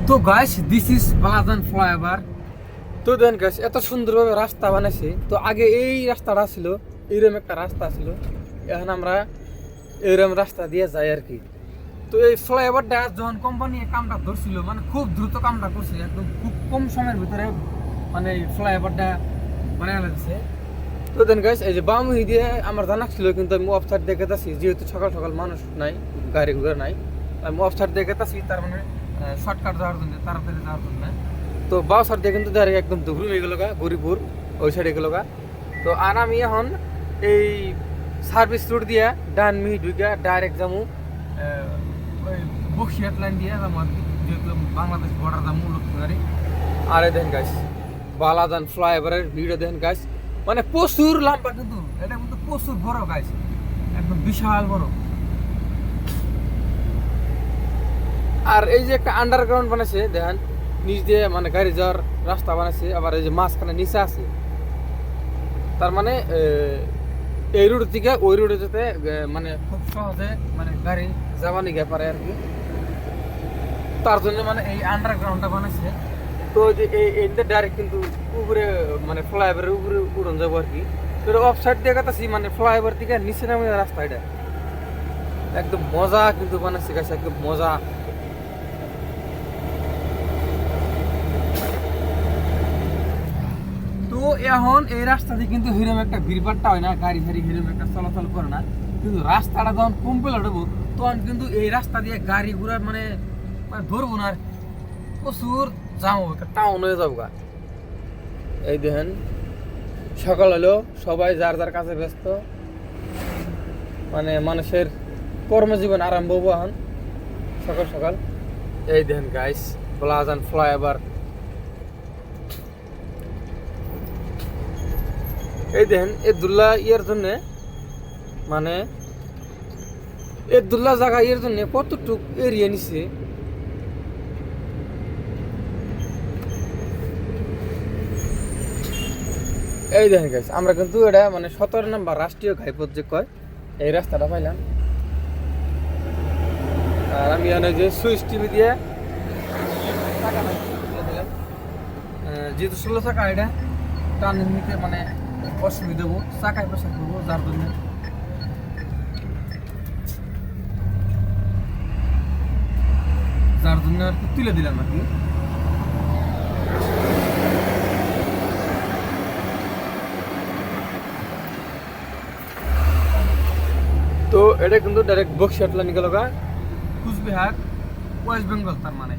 তো guys this is Balajan flyover. তো দেন guys এত সুন্দরভাবে রাস্তা বানাইছে। তো আগে এই রাস্তাটা ছিল, এইরকম একটা রাস্তা ছিল, এখন আমরা এইরকম রাস্তা দিয়ে যাই আর কি। তো এই ফ্লাইওভারটা যখন কোম্পানি কামটা ধরছিল, মানে খুব দ্রুত কামটা করছে, একদম খুব কম সময়ের ভিতরে মানে এই ফ্লাইওভারটা বানায় লাগছে। তো দেন গাইস এই যে বামুহি দিয়ে আমার জানা ছিল, কিন্তু আমি অফ সাইড দেখে যাচ্ছি, যেহেতু সকাল সকাল মানুষ নাই, গাড়ি ঘোড়া নাই, আমি অফ সাইড দেখে যাচ্ছি, তার মানে শর্টকাট যাওয়ার জন্য, তাড়াতাড়ি যাওয়ার জন্য। তো বাউ সাইড দিয়ে কিন্তু ডাইরেক্ট একদম দুপুর হয়ে গেল গা, গরিপুর ওই সাইডে গেল গা। তো আর আমি এখন এই সার্ভিস রোড দিয়ে ডান মিহি ঢুকে ডাইরেক্ট যাবো ওই বক্সিয়াট লাইন দিয়ে যাবো আর কি, যেহেতু বাংলাদেশ বর্ডার যাবো লক্ষ্মীবাড়ি। আর এই দেখেন গাইস বালাজান ফ্লাইওভারের ভিডিও দেখেন গাইস, মানে প্রচুর লম্বা, কিন্তু এটা কিন্তু প্রচুর বড় গাইস, একদম বিশাল বড়। আর এই যে একটা আন্ডারগ্রাউন্ড বানাইছে দেখেন, নিচ দিয়ে মানে গাড়ি যাওয়ার রাস্তা বানাইছে, আবার এই যে মাঝখানে নিচে আছে, তার মানে এই রোড থেকে ওই রোডে যেতে মানে খুব সহজে মানে গাড়ি যাওয়া নিয়ে পারে আর কি। তার জন্য মানে এই আন্ডারগ্রাউন্ডটা বানাইছে। তো যে এইটা ডাইরেক্ট কিন্তু উপরে মানে ফ্লাইওভারের উপরে উড়ন যাবো আর কি। তো অফ সাইড দিয়ে কাটাছি, মানে ফ্লাইওভার থেকে নিচে নামে রাস্তা, এটা একদম মজা কিন্তু বানাইছে গাছ, একদম মজা। তো এখন এই রাস্তাতে কিন্তু হিরম একটা ভিড়ভাট্টা হয় না, গাড়ি ফাড়ি হিরম একটা চলাচল করে না, কিন্তু রাস্তাটা যখন কমপ্লিট হবো তখন কিন্তু এই রাস্তা দিয়ে গাড়ি ঘোড়া মানে ধরবো না আর, প্রচুর জাম হবে, টাউন হয়ে যাবো গা। এই দেখেন সকাল হলো, সবাই যার যার কাছে ব্যস্ত, মানে মানুষের কর্মজীবন আরম্ভ হবো এখন সকাল সকাল। এই দেখেন গাইস বালাজান ফ্লাইওভার, এই দেখেন এদুল্লা ইয়ের জন্য, মানে এদুল্লা জায়গা ইয়ের জন্য কতটুক এরিয়া নিছে। এই দেখেন গাইস আমরা কিন্তু এটা মানে 17 নম্বর রাষ্ট্রীয় ঘাইপথ যে কয়, এই রাস্তাটা পাইলাম। আর আমি এখানে যে সুইচ টিভি দিয়ে যেহেতু 16 চাকা, এটা টান নিতে মানে অসুবিধা দেবো, চাকায় পয়সা করবো, যার জন্য আর কি তুলে দিলাম আর কি। তো এটা কিন্তু ডাইরেক্ট বক্সিয়াট লাইন গেল গা, কুচবিহার ওয়েস্ট বেঙ্গল, তার মানে